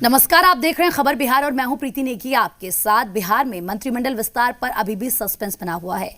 नमस्कार, आप देख रहे हैं खबर बिहार और मैं हूं प्रीति नेगी आपके साथ। बिहार में मंत्रिमंडल विस्तार पर अभी भी सस्पेंस बना हुआ है।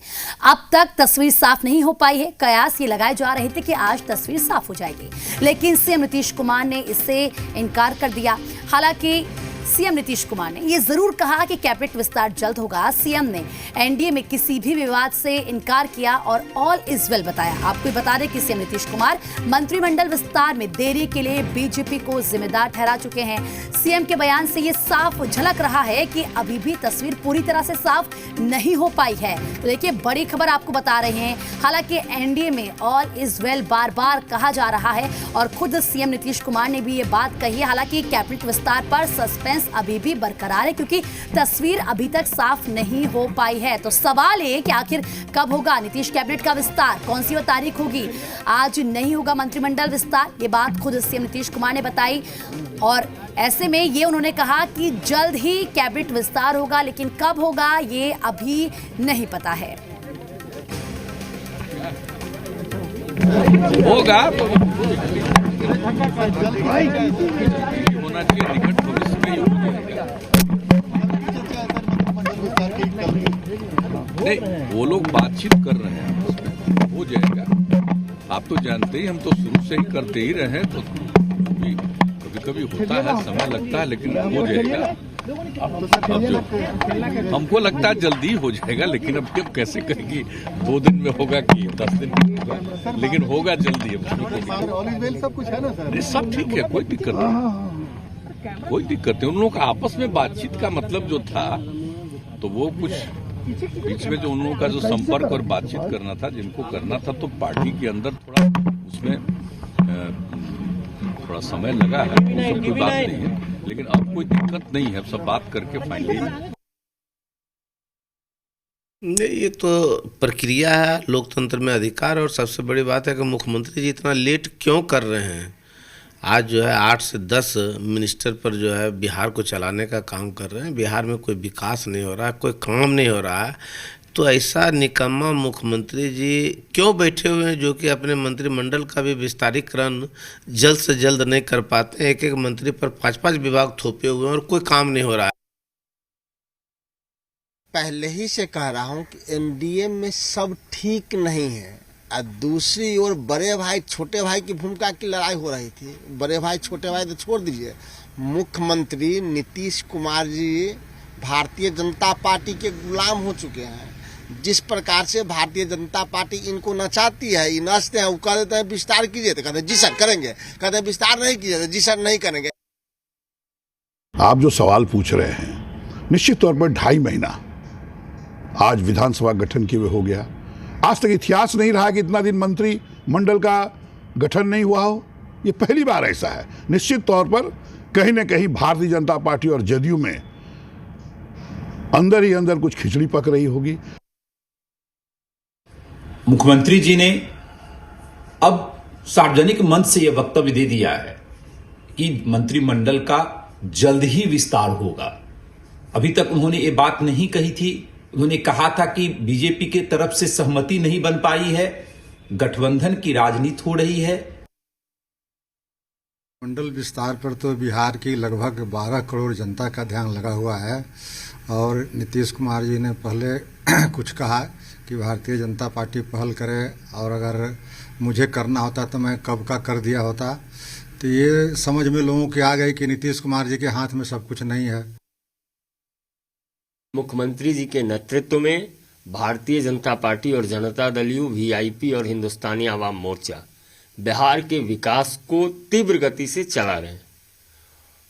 अब तक तस्वीर साफ नहीं हो पाई है। कयास ये लगाए जा रहे थे कि आज तस्वीर साफ हो जाएगी, लेकिन सीएम नीतीश कुमार ने इससे इनकार कर दिया। हालांकि सीएम नीतीश कुमार ने यह जरूर कहा कि कैबिनेट विस्तार जल्द होगा। सीएम ने एनडीए में किसी भी विवाद से इनकार किया और ऑल इज वेल बताया। आपको बता दें कि सीएम नीतीश कुमार मंत्रिमंडल विस्तार में देरी के लिए बीजेपी को जिम्मेदार ठहरा चुके हैं। सीएम के बयान से यह साफ झलक रहा है कि अभी भी तस्वीर पूरी तरह से साफ नहीं हो पाई है। तो देखिए, बड़ी खबर आपको बता रहे हैं। हालांकि एनडीए में ऑल इज वेल बार बार कहा जा रहा है और खुद सीएम नीतीश कुमार ने भी ये बात कही है। हालांकि कैबिनेट विस्तार पर सस्पेंस अभी भी बरकरार है, क्योंकि तस्वीर अभी तक साफ नहीं हो पाई है। तो सवाल है कि आखिर कब होगा नीतीश कैबिनेट का विस्तार, कौन सी वो तारीख होगी। आज नहीं होगा मंत्रिमंडल विस्तार, ये बात खुद सीएम नीतीश कुमार ने बताई। और ऐसे में ये उन्होंने कहा कि जल्द ही कैबिनेट विस्तार होगा, लेकिन कब होगा ये अभी नहीं पता है। होगा होना चाहिए, निकट भविष्य में नहीं, वो लोग बातचीत कर रहे हैं, हो जाएगा। आप तो जानते ही, हम तो शुरू से ही करते ही रहे, तो कभी कभी होता है, समय लगता है, लेकिन हो जाएगा। अब जो हमको लगता है जल्दी हो जाएगा, लेकिन अब कैसे कहेंगे 2 दिन में होगा कि 10 दिन में होगा, लेकिन होगा जल्दी। सब कुछ है ना सर? सब ठीक है, कोई दिक्कत नहीं, कोई दिक्कत नहीं। उन लोगों का आपस में बातचीत का मतलब जो था, तो वो कुछ बीच में जो उन लोगों का जो संपर्क और बातचीत करना था, जिनको करना था, तो पार्टी के अंदर थोड़ा उसमें थोड़ा समय लगा है, वो सब कोई बात नहीं है, लेकिन अब कोई दिक्कत नहीं है, सब बात करके फाइनली। नहीं, ये तो प्रक्रिया है, लोकतंत्र में अधिकार। और सबसे बड़ी बात है कि मुख्यमंत्री जी इतना लेट क्यों कर रहे हैं। आज जो है 8 से 10 मिनिस्टर पर जो है बिहार को चलाने का काम कर रहे हैं। बिहार में कोई विकास नहीं हो रहा है, कोई काम नहीं हो रहा है, तो ऐसा निकम्मा मुख्यमंत्री जी क्यों बैठे हुए हैं, जो कि अपने मंत्रिमंडल का भी विस्तारीकरण जल्द से जल्द नहीं कर पाते हैं। एक एक मंत्री पर 5-5 विभाग थोपे हुए हैं और कोई काम नहीं हो रहा है। पहले ही से कह रहा हूं कि एनडीए में सब ठीक नहीं है। और दूसरी ओर बड़े भाई छोटे भाई की भूमिका की लड़ाई हो रही थी। बड़े भाई छोटे भाई तो छोड़ दीजिए, मुख्यमंत्री नीतीश कुमार जी भारतीय जनता पार्टी के गुलाम हो चुके हैं। जिस प्रकार से भारतीय जनता पार्टी इनको नचाती है, ये नचते हैं, वो कह देते हैं विस्तार कीजिए, तो कहते हैं जी सर करेंगे, कहते हैं विस्तार नहीं कीजिए, तो जी सर नहीं करेंगे। आप जो सवाल पूछ रहे हैं, निश्चित तौर पर 2.5 महीना आज विधानसभा गठन किए हुए हो गया। आज तक इतिहास नहीं रहा कि इतना दिन मंत्री मंडल का गठन नहीं हुआ हो। ये पहली बार ऐसा है। निश्चित तौर पर कहीं न कहीं भारतीय जनता पार्टी और जदयू में अंदर ही अंदर कुछ खिचड़ी पक रही होगी। मुख्यमंत्री जी ने अब सार्वजनिक मंच से यह वक्तव्य दे दिया है कि मंत्रिमंडल का जल्द ही विस्तार होगा। अभी तक उन्होंने ये बात नहीं कही थी। उन्होंने कहा था कि बीजेपी के तरफ से सहमति नहीं बन पाई है, गठबंधन की राजनीति हो रही है। मंडल विस्तार पर तो बिहार की लगभग 12 करोड़ जनता का ध्यान लगा हुआ है। और नीतीश कुमार जी ने पहले कुछ कहा कि भारतीय जनता पार्टी पहल करे, और अगर मुझे करना होता तो मैं कब का कर दिया होता। तो ये समझ में लोगों की आ गई कि नीतीश कुमार जी के हाथ में सब कुछ नहीं है। मुख्यमंत्री जी के नेतृत्व में भारतीय जनता पार्टी और जनता दल यू, वीआईपी और हिंदुस्तानी आवाम मोर्चा बिहार के विकास को तीव्र गति से चला रहे हैं।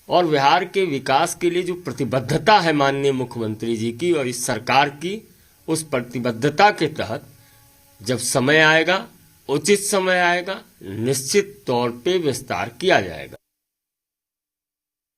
और बिहार के विकास के लिए जो प्रतिबद्धता है माननीय मुख्यमंत्री जी की और इस सरकार की, उस प्रतिबद्धता के तहत जब समय आएगा, उचित समय आएगा, निश्चित तौर पे विस्तार किया जाएगा।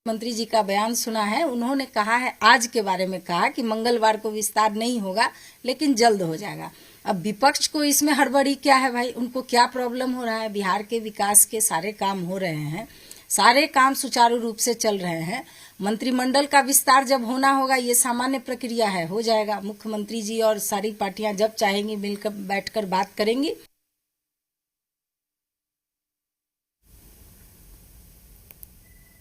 मंत्री जी का बयान सुना है। उन्होंने कहा है, आज के बारे में कहा कि मंगलवार को विस्तार नहीं होगा, लेकिन जल्द हो जाएगा। अब विपक्ष को इसमें हड़बड़ी क्या है भाई? उनको क्या प्रॉब्लम हो रहा है? बिहार के विकास के सारे काम हो रहे हैं, सारे काम सुचारू रूप से चल रहे हैं। मंत्रिमंडल का विस्तार जब होना होगा, ये सामान्य प्रक्रिया है, हो जाएगा। मुख्यमंत्री जी और सारी पार्टियां जब चाहेंगी मिलकर बैठकर बात करेंगी।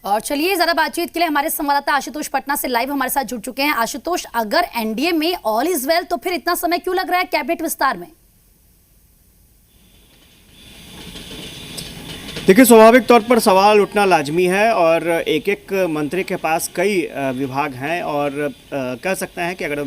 और चलिए ज्यादा बातचीत के लिए हमारे संवाददाता आशुतोष पटना से लाइव हमारे साथ जुड़ चुके हैं। आशुतोष, अगर एनडीए में ऑल इज वेल तो फिर इतना समय क्यों लग रहा है कैबिनेट विस्तार में? देखिए, स्वाभाविक तौर पर सवाल उठना लाजमी है और एक एक मंत्री के पास कई विभाग हैं और कह सकते हैं कि अगर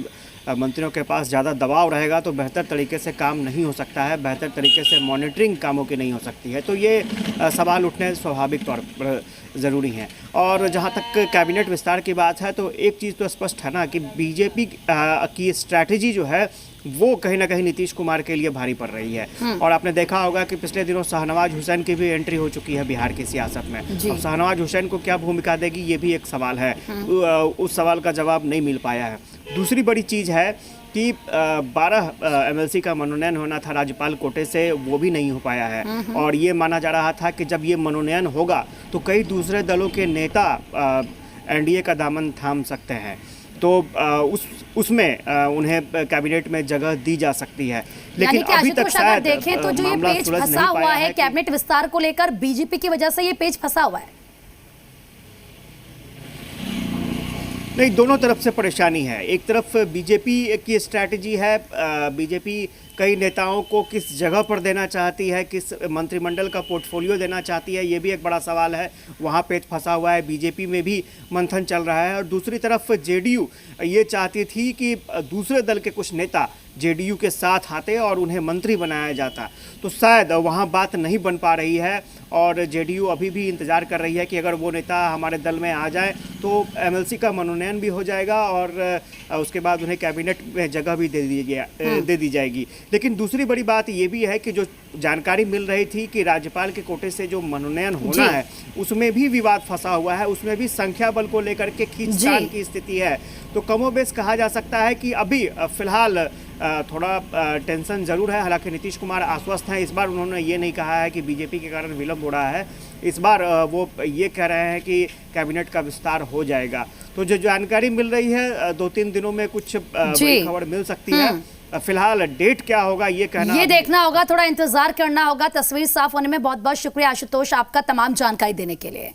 मंत्रियों के पास ज़्यादा दबाव रहेगा तो बेहतर तरीके से काम नहीं हो सकता है, बेहतर तरीके से मॉनिटरिंग कामों की नहीं हो सकती है। तो ये सवाल उठने स्वाभाविक तौर पर ज़रूरी हैं। और जहाँ तक कैबिनेट विस्तार की बात है तो एक चीज़ तो स्पष्ट है ना कि बीजेपी की स्ट्रैटेजी जो है वो कहीं ना कहीं नीतीश कुमार के लिए भारी पड़ रही है। और आपने देखा होगा कि पिछले दिनों शाहनवाज हुसैन की भी एंट्री हो चुकी है बिहार की सियासत में। अब शाहनवाज हुसैन को क्या भूमिका देगी, ये भी एक सवाल है। उस सवाल का जवाब नहीं मिल पाया है। दूसरी बड़ी चीज़ है कि 12 एमएलसी का मनोनयन होना था राज्यपाल कोटे से, वो भी नहीं हो पाया है। और ये माना जा रहा था कि जब ये मनोनयन होगा तो कई दूसरे दलों के नेता एनडीए का दामन थाम सकते हैं, तो उसमें उन्हें कैबिनेट में जगह दी जा सकती है। लेकिन अभी तक शायद देखें तो जो ये पेच फंसा हुआ है कैबिनेट विस्तार को लेकर, बीजेपी की वजह से ये पेच फंसा हुआ है। नहीं, दोनों तरफ से परेशानी है। एक तरफ बीजेपी की स्ट्रैटेजी है, बीजेपी कई नेताओं को किस जगह पर देना चाहती है, किस मंत्रिमंडल का पोर्टफोलियो देना चाहती है, ये भी एक बड़ा सवाल है। वहाँ पेच फंसा हुआ है, बीजेपी में भी मंथन चल रहा है। और दूसरी तरफ जेडीयू ये चाहती थी कि दूसरे दल के कुछ नेता जेडीयू के साथ आते और उन्हें मंत्री बनाया जाता, तो शायद वहाँ बात नहीं बन पा रही है। और जेडीयू अभी भी इंतज़ार कर रही है कि अगर वो नेता हमारे दल में आ जाए तो एमएलसी का मनोनयन भी हो जाएगा और उसके बाद उन्हें कैबिनेट में जगह भी दे दी जाएगी। लेकिन दूसरी बड़ी बात ये भी है कि जो जानकारी मिल रही थी कि राज्यपाल के कोटे से जो मनोनयन होना है उसमें भी विवाद फंसा हुआ है, उसमें भी संख्या बल को लेकर के खींचतान की स्थिति है। तो कमोबेश कहा जा सकता है कि अभी फिलहाल थोड़ा टेंशन जरूर है। हालांकि नीतीश कुमार आश्वस्त हैं, इस बार उन्होंने ये नहीं कहा है कि बीजेपी के कारण विलंब हो रहा है। इस बार वो ये कह रहे हैं कि कैबिनेट का विस्तार हो जाएगा। तो जो जानकारी मिल रही है 2-3 दिनों में कुछ बड़ी खबर मिल सकती है। फिलहाल डेट क्या होगा ये कहना, ये देखना होगा, थोड़ा इंतजार करना होगा तस्वीर साफ होने में। बहुत बहुत शुक्रिया आशुतोष आपका तमाम जानकारी देने के लिए।